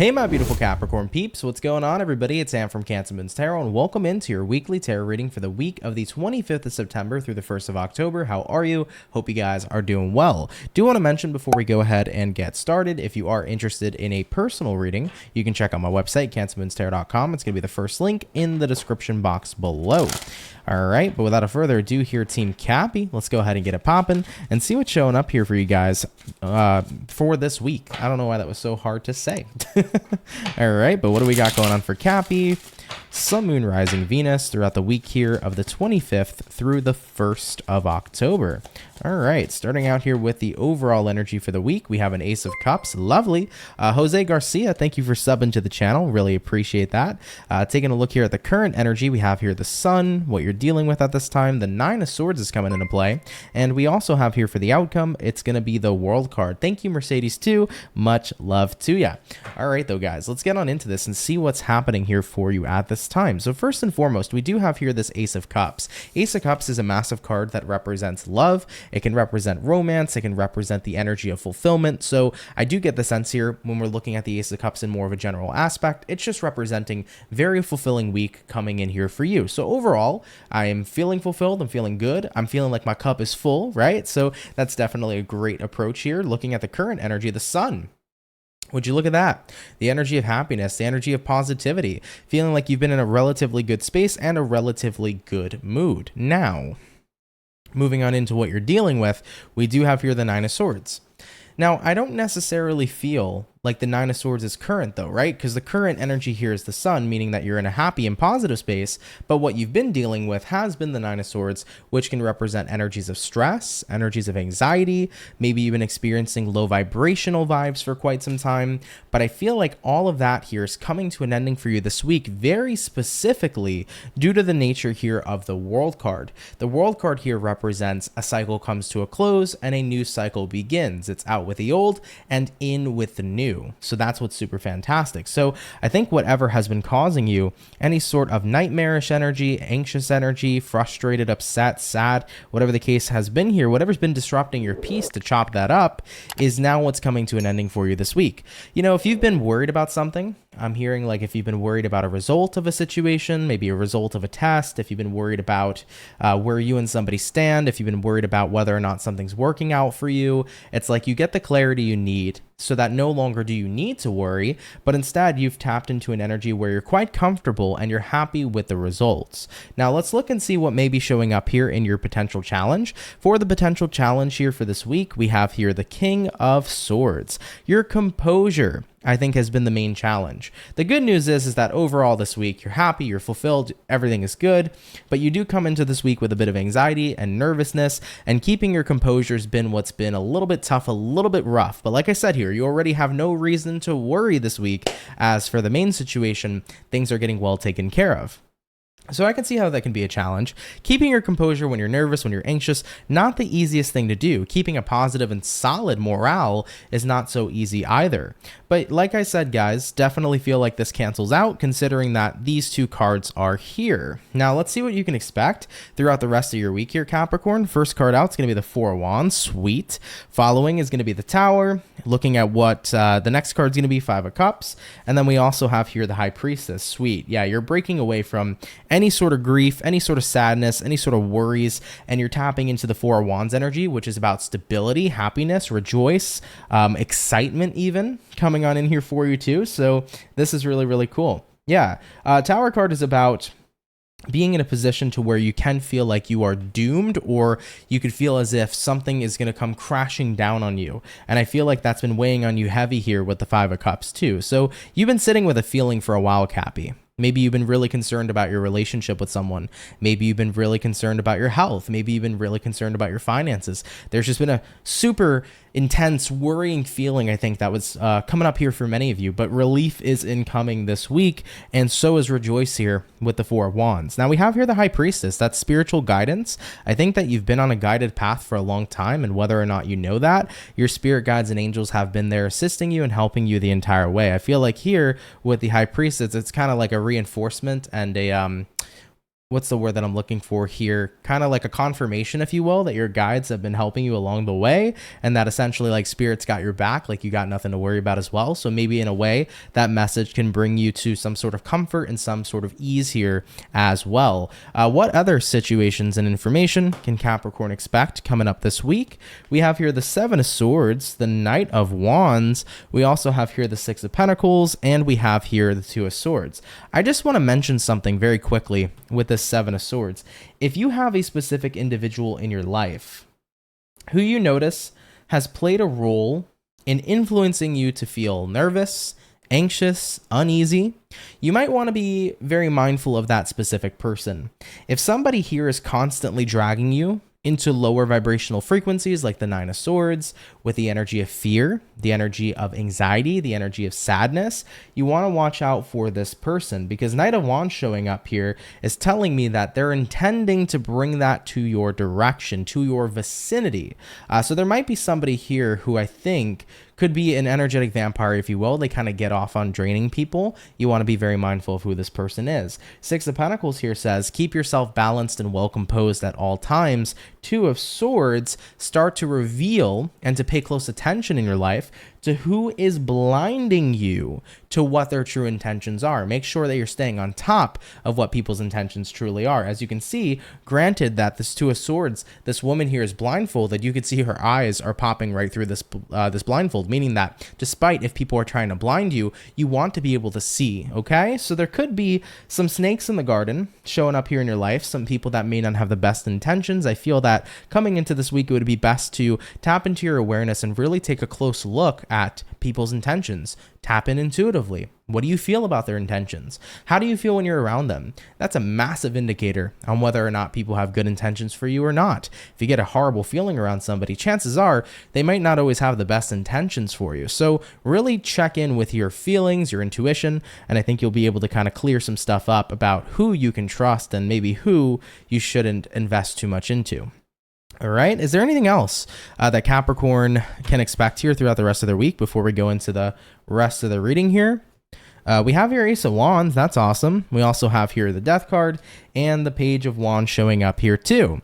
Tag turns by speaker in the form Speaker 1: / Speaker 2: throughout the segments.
Speaker 1: Hey my beautiful Capricorn peeps, what's going on everybody? It's Sam from CancerMoonsTarot and welcome into your weekly tarot reading for the week of the 25th of September through the 1st of October. How are you? Hope you guys are doing well. Do want to mention before we go ahead and get started, if you are interested in a personal reading, you can check out my website, CancerMoonsTarot.com. It's going to be the first link in the description box below. All right, but without a further ado here, Team Cappy, let's go ahead and get it popping and see what's showing up here for you guys for this week. I don't know why that was so hard to say. All right, but what do we got going on for Cappy? Sun, Moon, Rising, Venus throughout the week here of the 25th through the 1st of October. All right, starting out here with the overall energy for the week, we have an Ace of Cups. Lovely. Jose Garcia, thank you for subbing to the channel. Really appreciate that. Taking a look here at the current energy, we have here the Sun, what you're dealing with at this time. The Nine of Swords is coming into play. And we also have here for the outcome, it's going to be the World card. Thank you, Mercedes, too. Much love to ya. All right, though, guys, let's get on into this and see what's happening here for you at this time. So first and foremost, we do have here this Ace of Cups. Ace of Cups is a massive card that represents love. It can represent romance. It can represent the energy of fulfillment. So I do get the sense here when we're looking at the Ace of Cups in more of a general aspect, it's just representing very fulfilling week coming in here for you. So overall, I am feeling fulfilled. I'm feeling good. I'm feeling like my cup is full, right? So that's definitely a great approach here. Looking at the current energy, the Sun. Would you look at that? The energy of happiness, the energy of positivity, feeling like you've been in a relatively good space and a relatively good mood. Now, moving on into what you're dealing with, we do have here the Nine of Swords. Now, I don't necessarily feel like the Nine of Swords is current though, right? Because the current energy here is the Sun, meaning that you're in a happy and positive space, but what you've been dealing with has been the Nine of Swords, which can represent energies of stress, energies of anxiety, maybe you've been experiencing low vibrational vibes for quite some time, but I feel like all of that here is coming to an ending for you this week, very specifically due to the nature here of the World card. The World card here represents a cycle comes to a close and a new cycle begins. It's out with the old and in with the new. So that's what's super fantastic. So I think whatever has been causing you any sort of nightmarish energy, anxious energy, frustrated, upset, sad, whatever the case has been here, whatever's been disrupting your peace to chop that up is now what's coming to an ending for you this week. You know, if you've been worried about something, I'm hearing like if you've been worried about a result of a situation, maybe a result of a test, if you've been worried about where you and somebody stand, if you've been worried about whether or not something's working out for you, it's like you get the clarity you need so that no longer do you need to worry, but instead you've tapped into an energy where you're quite comfortable and you're happy with the results. Now let's look and see what may be showing up here in your potential challenge. For the potential challenge here for this week, we have here the King of Swords. Your composure, I think, has been the main challenge. The good news is that overall this week, you're happy, you're fulfilled, everything is good, but you do come into this week with a bit of anxiety and nervousness, and keeping your composure has been what's been a little bit tough, a little bit rough. But like I said here, you already have no reason to worry this week, as for the main situation, things are getting well taken care of. So I can see how that can be a challenge. Keeping your composure when you're nervous, when you're anxious, not the easiest thing to do. Keeping a positive and solid morale is not so easy either. But like I said, guys, definitely feel like this cancels out considering that these two cards are here. Now let's see what you can expect throughout the rest of your week here, Capricorn. First card out is going to be the Four of Wands. Sweet. Following is going to be the Tower. Looking at what the next card is going to be, Five of Cups. And then we also have here the High Priestess. Sweet. Yeah, you're breaking away from any sort of grief, any sort of sadness, any sort of worries, and you're tapping into the Four of Wands energy, which is about stability, happiness, rejoice, excitement even coming on in here for you too. So this is really, really cool. Yeah, Tower card is about being in a position to where you can feel like you are doomed, or you could feel as if something is going to come crashing down on you. And I feel like that's been weighing on you heavy here with the Five of Cups too. So you've been sitting with a feeling for a while, Cappy. Maybe you've been really concerned about your relationship with someone. Maybe you've been really concerned about your health. Maybe you've been really concerned about your finances. There's just been a super intense, worrying feeling, I think, that was coming up here for many of you. But relief is incoming this week, and so is rejoice here with the Four of Wands. Now we have here the High Priestess. That's spiritual guidance. I think that you've been on a guided path for a long time, and whether or not you know that, your spirit guides and angels have been there assisting you and helping you the entire way. I feel like here with the High Priestess, it's kind of like a reinforcement and a what's the word that I'm looking for here? Kind of like a confirmation, if you will, that your guides have been helping you along the way, and that essentially like spirit's got your back, like you got nothing to worry about as well. So maybe in a way that message can bring you to some sort of comfort and some sort of ease here as well. What other situations and information can Capricorn expect coming up this week? We have here the Seven of Swords, the Knight of Wands. We also have here the Six of Pentacles, and we have here the Two of Swords. I just want to mention something very quickly with this Seven of Swords. If you have a specific individual in your life who you notice has played a role in influencing you to feel nervous, anxious, uneasy, you might want to be very mindful of that specific person. If somebody here is constantly dragging you into lower vibrational frequencies like the Nine of Swords, with the energy of fear, the energy of anxiety, the energy of sadness, you want to watch out for this person, because Knight of Wands showing up here is telling me that they're intending to bring that to your direction, to your vicinity. So there might be somebody here who I think could be an energetic vampire, if you will. They kind of get off on draining people. You want to be very mindful of who this person is. Six of Pentacles here says, keep yourself balanced and well composed at all times. Two of Swords, start to reveal and to pay close attention in your life to who is blinding you to what their true intentions are. Make sure that you're staying on top of what people's intentions truly are. As you can see, granted that this Two of Swords, this woman here is blindfolded, you can see her eyes are popping right through this blindfold, meaning that despite if people are trying to blind you, you want to be able to see, okay? So there could be some snakes in the garden showing up here in your life, some people that may not have the best intentions. I feel that coming into this week, it would be best to tap into your awareness and really take a close look at people's intentions. Tap in intuitively. What do you feel about their intentions? How do you feel when you're around them? That's a massive indicator on whether or not people have good intentions for you or not. If you get a horrible feeling around somebody, chances are they might not always have the best intentions for you. So really check in with your feelings, your intuition, and I think you'll be able to kind of clear some stuff up about who you can trust and maybe who you shouldn't invest too much into. All right. Is there anything else that Capricorn can expect here throughout the rest of their week before we go into the rest of the reading here? We have here Ace of Wands. That's awesome. We also have here the Death card and the Page of Wands showing up here too.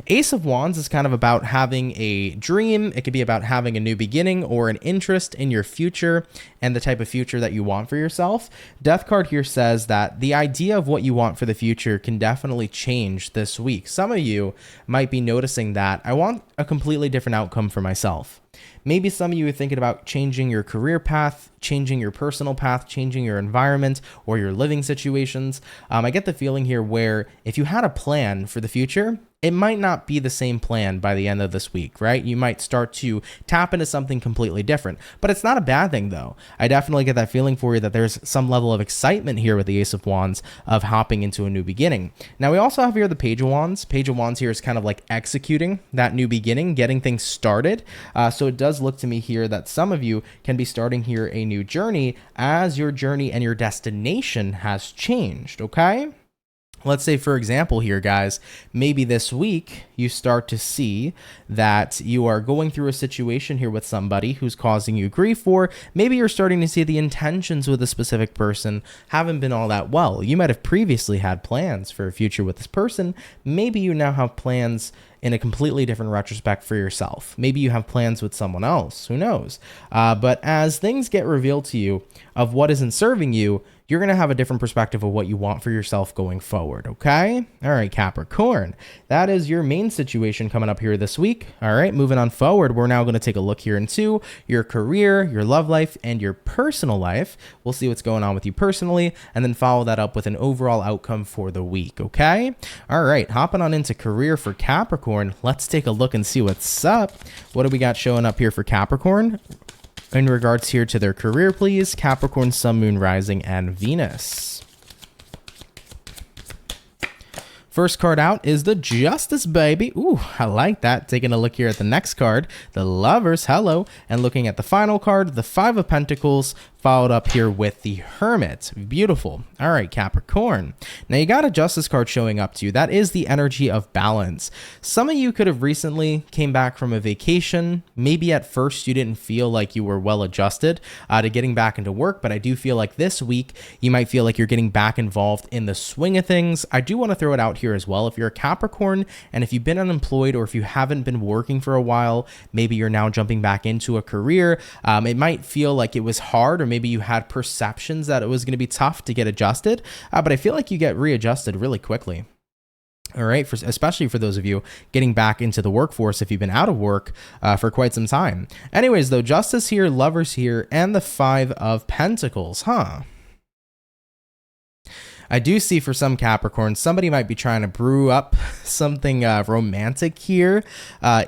Speaker 1: Ace of Wands is kind of about having a dream. It could be about having a new beginning or an interest in your future and the type of future that you want for yourself. Death card here says that the idea of what you want for the future can definitely change this week. Some of you might be noticing that I want a completely different outcome for myself. Maybe some of you are thinking about changing your career path, changing your personal path, changing your environment or your living situations. I get the feeling here where if you had a plan for the future, it might not be the same plan by the end of this week, right? You might start to tap into something completely different, but it's not a bad thing though. I definitely get that feeling for you that there's some level of excitement here with the Ace of Wands of hopping into a new beginning. Now we also have here the Page of Wands. Page of Wands here is kind of like executing that new beginning, getting things started. So it does look to me here that some of you can be starting here a new journey as your journey and your destination has changed, okay? Let's say, for example here, guys, maybe this week you start to see that you are going through a situation here with somebody who's causing you grief, or maybe you're starting to see the intentions with a specific person haven't been all that well. You might have previously had plans for a future with this person. Maybe you now have plans in a completely different retrospect for yourself. Maybe you have plans with someone else, who knows? But as things get revealed to you of what isn't serving you, you're going to have a different perspective of what you want for yourself going forward, okay? All right, Capricorn, that is your main situation coming up here this week. All right, moving on forward, we're now going to take a look here into your career, your love life, and your personal life. We'll see what's going on with you personally, and then follow that up with an overall outcome for the week, okay? All right, hopping on into career for Capricorn, let's take a look and see what's up. What do we got showing up here for Capricorn? In regards here to their career, please, Capricorn, Sun, Moon, Rising, and Venus. First card out is the Justice, baby. Ooh, I like that. Taking a look here at the next card, the Lovers, hello. And looking at the final card, the Five of Pentacles, followed up here with the Hermit. Beautiful. All right, Capricorn. Now you got a Justice card showing up to you. That is the energy of balance. Some of you could have recently came back from a vacation. Maybe at first you didn't feel like you were well adjusted to getting back into work, but I do feel like this week you might feel like you're getting back involved in the swing of things. I do want to throw it out here as well. If you're a Capricorn and if you've been unemployed or if you haven't been working for a while, maybe you're now jumping back into a career. It might feel like it was hard, or maybe you had perceptions that it was going to be tough to get adjusted, but I feel like you get readjusted really quickly. All right, especially for those of you getting back into the workforce if you've been out of work for quite some time. Anyways, though, Justice here, Lovers here, and the Five of Pentacles, I do see for some Capricorns, somebody might be trying to brew up something romantic here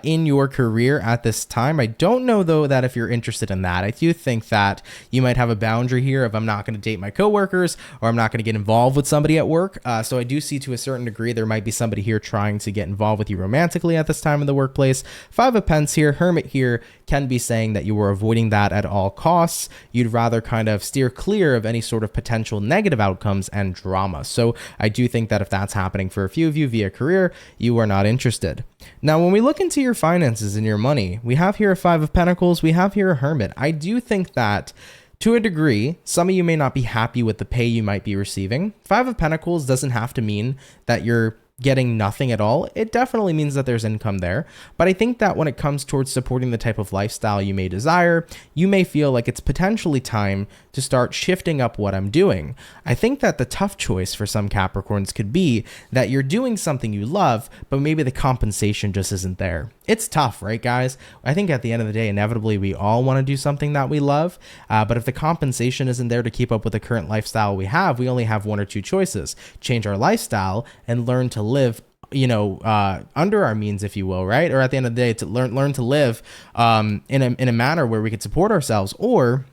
Speaker 1: in your career at this time. I don't know, though, that if you're interested in that. I do think that you might have a boundary here of I'm not going to date my coworkers or I'm not going to get involved with somebody at work. So I do see to a certain degree there might be somebody here trying to get involved with you romantically at this time in the workplace. Five of Pentacles here, Hermit here can be saying that you were avoiding that at all costs. You'd rather kind of steer clear of any sort of potential negative outcomes and drama. So I do think that if that's happening for a few of you via career, you are not interested. Now, when we look into your finances and your money, we have here a Five of Pentacles, we have here a Hermit. I do think that to a degree, some of you may not be happy with the pay you might be receiving. Five of Pentacles doesn't have to mean that you're getting nothing at all. It definitely means that there's income there. But I think that when it comes towards supporting the type of lifestyle you may desire, you may feel like it's potentially time to start shifting up what I'm doing. I think that the tough choice for some Capricorns could be that you're doing something you love, but maybe the compensation just isn't there. It's tough, right, guys? I think at the end of the day, inevitably, we all want to do something that we love. But if the compensation isn't there to keep up with the current lifestyle we have, we only have one or two choices. Change our lifestyle and learn to live under our means, if you will, right? Or at the end of the day, to learn to live in a manner where we can support ourselves, or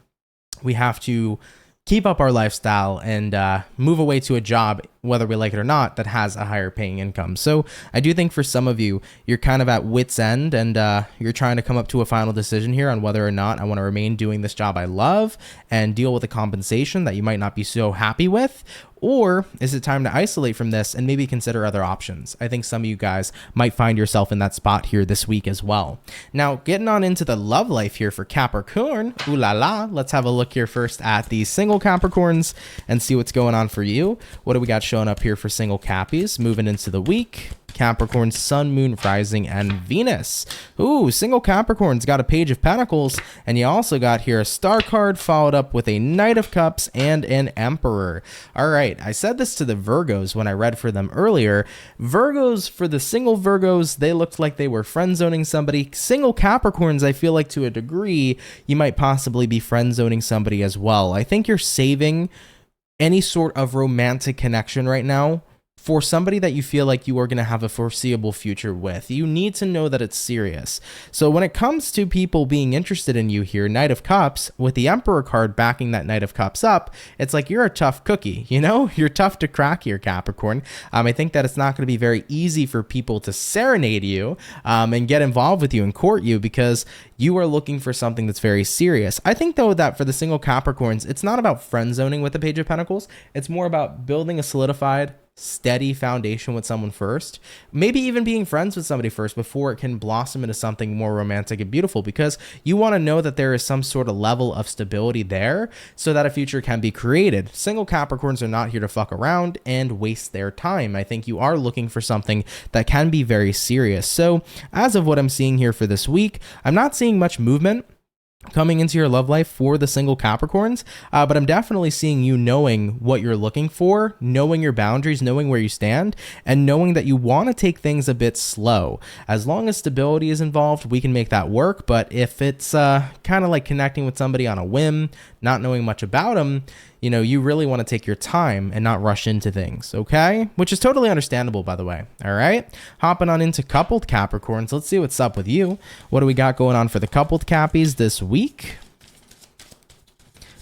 Speaker 1: we have to keep up our lifestyle and move away to a job, whether we like it or not, that has a higher paying income. So I do think for some of you, you're kind of at wit's end and you're trying to come up to a final decision here on whether or not I want to remain doing this job I love and deal with the compensation that you might not be so happy with, or is it time to isolate from this and maybe consider other options? I think some of you guys might find yourself in that spot here this week as well. Now, getting on into the love life here for Capricorn, ooh la la, let's have a look here first at the single Capricorns and see what's going on for you. What do we got showing up here for single Cappies? Moving into the week. Capricorn, Sun, Moon, Rising, and Venus. Ooh, single Capricorn's got a Page of Pentacles, and you also got here a Star card followed up with a Knight of Cups and an Emperor. All right, I said this to the Virgos when I read for them earlier. Virgos, for the single Virgos, they looked like they were friend-zoning somebody. Single Capricorns, I feel like to a degree, you might possibly be friend-zoning somebody as well. I think you're saving any sort of romantic connection right now for somebody that you feel like you are going to have a foreseeable future with. You need to know that it's serious. So when it comes to people being interested in you here, Knight of Cups, with the Emperor card backing that Knight of Cups up, it's like you're a tough cookie, you know? You're tough to crack here, Capricorn. I think that it's not going to be very easy for people to serenade you and get involved with you and court you because you are looking for something that's very serious. I think, though, that for the single Capricorns, it's not about friend zoning with the Page of Pentacles. It's more about building a solidified, steady foundation with someone first, maybe even being friends with somebody first before it can blossom into something more romantic and beautiful, because you want to know that there is some sort of level of stability there so that a future can be created. Single Capricorns are not here to fuck around and waste their time. I think you are looking for something that can be very serious. So as of what I'm seeing here for this week, I'm not seeing much movement coming into your love life for the single Capricorns, but I'm definitely seeing you knowing what you're looking for, knowing your boundaries, knowing where you stand, and knowing that you want to take things a bit slow. As long as stability is involved, we can make that work, but if it's kind of like connecting with somebody on a whim, not knowing much about them, you know, you really want to take your time and not rush into things, okay? Which is totally understandable, by the way, all right? Hopping on into coupled Capricorns, let's see what's up with you. What do we got going on for the coupled Cappies this week?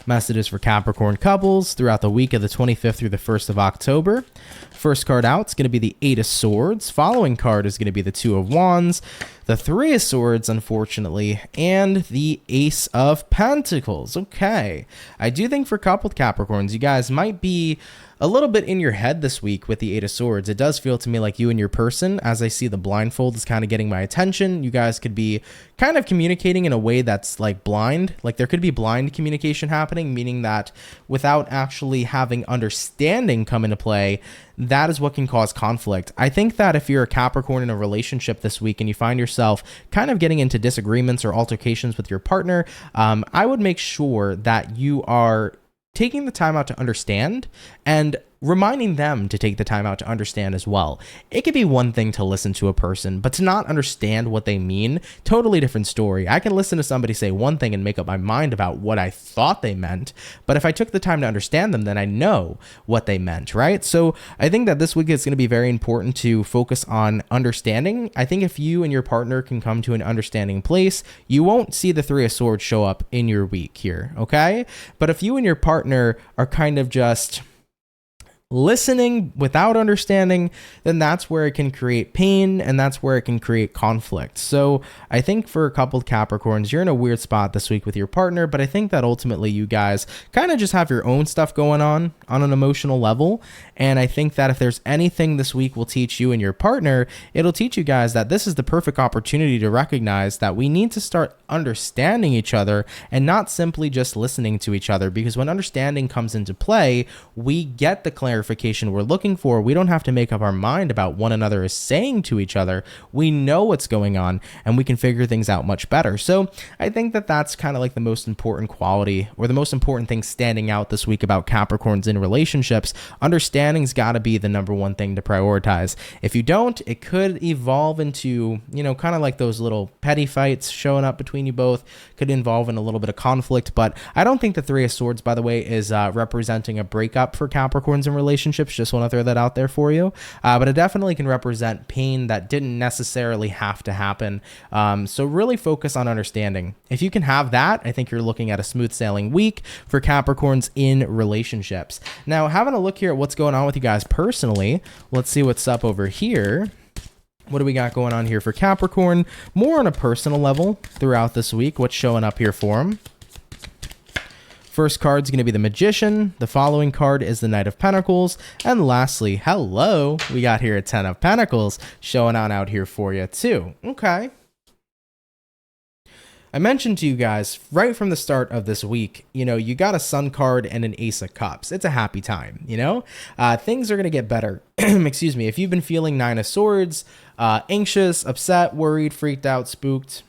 Speaker 1: Messages for Capricorn couples throughout the week of the 25th through the 1st of October. First card out is going to be the 8 of Swords. Following card is going to be the 2 of Wands. The the Three of Swords, unfortunately, and the Ace of Pentacles. Okay, I do think for coupled Capricorns, you guys might be a little bit in your head this week with the Eight of Swords. It does feel to me like you and your person, as I see the blindfold, is kind of getting my attention. You guys could be kind of communicating in a way that's like blind. Like there could be blind communication happening, meaning that without actually having understanding come into play, that is what can cause conflict. I think that if you're a Capricorn in a relationship this week and you find yourself kind of getting into disagreements or altercations with your partner, I would make sure that you are taking the time out to understand and reminding them to take the time out to understand as well. It could be one thing to listen to a person, but to not understand what they mean, totally different story. I can listen to somebody say one thing and make up my mind about what I thought they meant, but if I took the time to understand them, then I know what they meant, right? So I think that this week is going to be very important to focus on understanding. I think if you and your partner can come to an understanding place, you won't see the Three of Swords show up in your week here, okay? But if you and your partner are kind of just listening without understanding, then that's where it can create pain and that's where it can create conflict. So I think for a couple Capricorns, you're in a weird spot this week with your partner, but I think that ultimately you guys kind of just have your own stuff going on an emotional level. And I think that if there's anything this week will teach you and your partner, it'll teach you guys that this is the perfect opportunity to recognize that we need to start understanding each other and not simply just listening to each other, because when understanding comes into play, we get the clarification we're looking for. We don't have to make up our mind about what one another is saying to each other. We know what's going on and we can figure things out much better. So I think that that's kind of like the most important quality or the most important thing standing out this week about Capricorns in relationships. Understanding's got to be the number one thing to prioritize. If you don't, it could evolve into, kind of like those little petty fights showing up between you both, could involve in a little bit of conflict. But I don't think the Three of Swords, by the way, is representing a breakup for Capricorns in relationships. Just want to throw that out there for you. But it definitely can represent pain that didn't necessarily have to happen. So really focus on understanding. If you can have that, I think you're looking at a smooth sailing week for Capricorns in relationships. Now, having a look here at what's going on with you guys personally, let's see what's up over here. What do we got going on here for Capricorn? More on a personal level throughout this week. What's showing up here for him? First card's going to be the Magician. The following card is the Knight of Pentacles. And lastly, hello, we got here a Ten of Pentacles showing on out here for you too. Okay. I mentioned to you guys right from the start of this week, you got a Sun card and an Ace of Cups. It's a happy time, things are going to get better. Excuse me. If you've been feeling Nine of Swords, anxious, upset, worried, freaked out, spooked,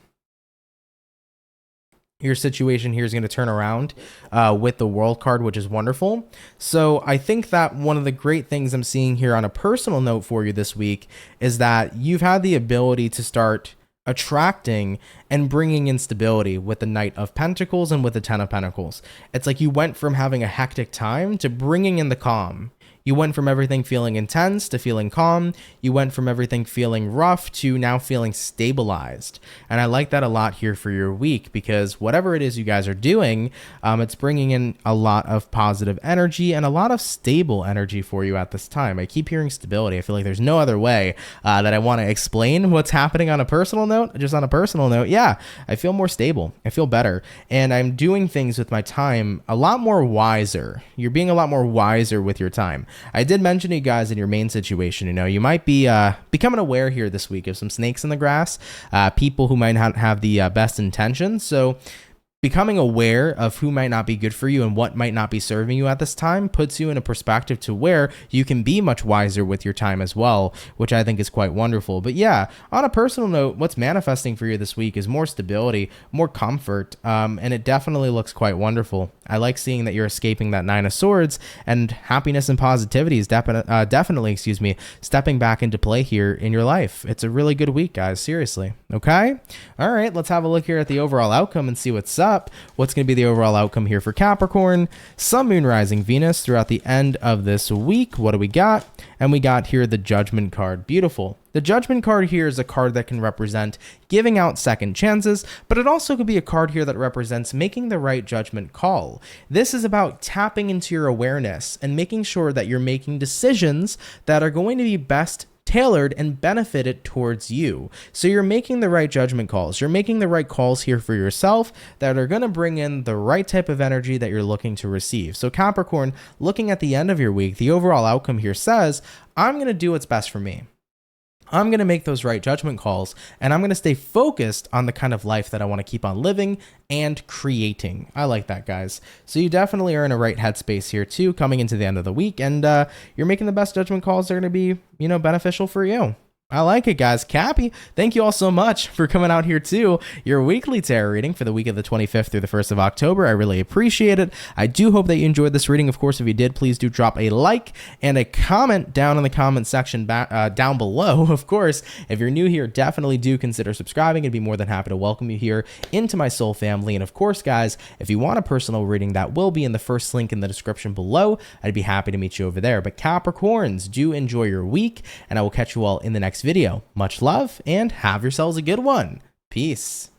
Speaker 1: your situation here is going to turn around with the World card, which is wonderful. So I think that one of the great things I'm seeing here on a personal note for you this week is that you've had the ability to start attracting and bringing in stability with the Knight of Pentacles and with the Ten of Pentacles. It's like you went from having a hectic time to bringing in the calm. You went from everything feeling intense to feeling calm. You went from everything feeling rough to now feeling stabilized. And I like that a lot here for your week, because whatever it is you guys are doing, it's bringing in a lot of positive energy and a lot of stable energy for you at this time. I keep hearing stability. I feel like there's no other way that I want to explain what's happening on a personal note. Just on a personal note, yeah, I feel more stable. I feel better. And I'm doing things with my time a lot more wiser. You're being a lot more wiser with your time. I did mention to you guys in your main situation, you might be becoming aware here this week of some snakes in the grass, people who might not have the best intentions. So becoming aware of who might not be good for you and what might not be serving you at this time puts you in a perspective to where you can be much wiser with your time as well, which I think is quite wonderful. But yeah, on a personal note, what's manifesting for you this week is more stability, more comfort, and it definitely looks quite wonderful. I like seeing that you're escaping that Nine of Swords, and happiness and positivity is definitely, stepping back into play here in your life. It's a really good week, guys. Seriously. Okay. All right. Let's have a look here at the overall outcome and see what's up. What's going to be the overall outcome here for Capricorn? Sun, Moon, Rising, Venus throughout the end of this week. What do we got? And we got here the Judgment card. Beautiful. The Judgment card here is a card that can represent giving out second chances, but it also could be a card here that represents making the right judgment call. This is about tapping into your awareness and making sure that you're making decisions that are going to be best tailored and benefited towards you. So you're making the right judgment calls. You're making the right calls here for yourself that are going to bring in the right type of energy that you're looking to receive. So Capricorn, looking at the end of your week, the overall outcome here says, I'm going to do what's best for me. I'm going to make those right judgment calls, and I'm going to stay focused on the kind of life that I want to keep on living and creating. I like that, guys. So you definitely are in a right headspace here too, coming into the end of the week, and you're making the best judgment calls that are going to be, beneficial for you. I like it, guys. Cappy, thank you all so much for coming out here to your weekly tarot reading for the week of the 25th through the 1st of October. I really appreciate it. I do hope that you enjoyed this reading. Of course, if you did, please do drop a like and a comment down in the comment section down below. Of course, if you're new here, definitely do consider subscribing. I'd be more than happy to welcome you here into my soul family. And of course, guys, if you want a personal reading, that will be in the first link in the description below. I'd be happy to meet you over there. But Capricorns, do enjoy your week, and I will catch you all in the next video. Much love, and have yourselves a good one. Peace.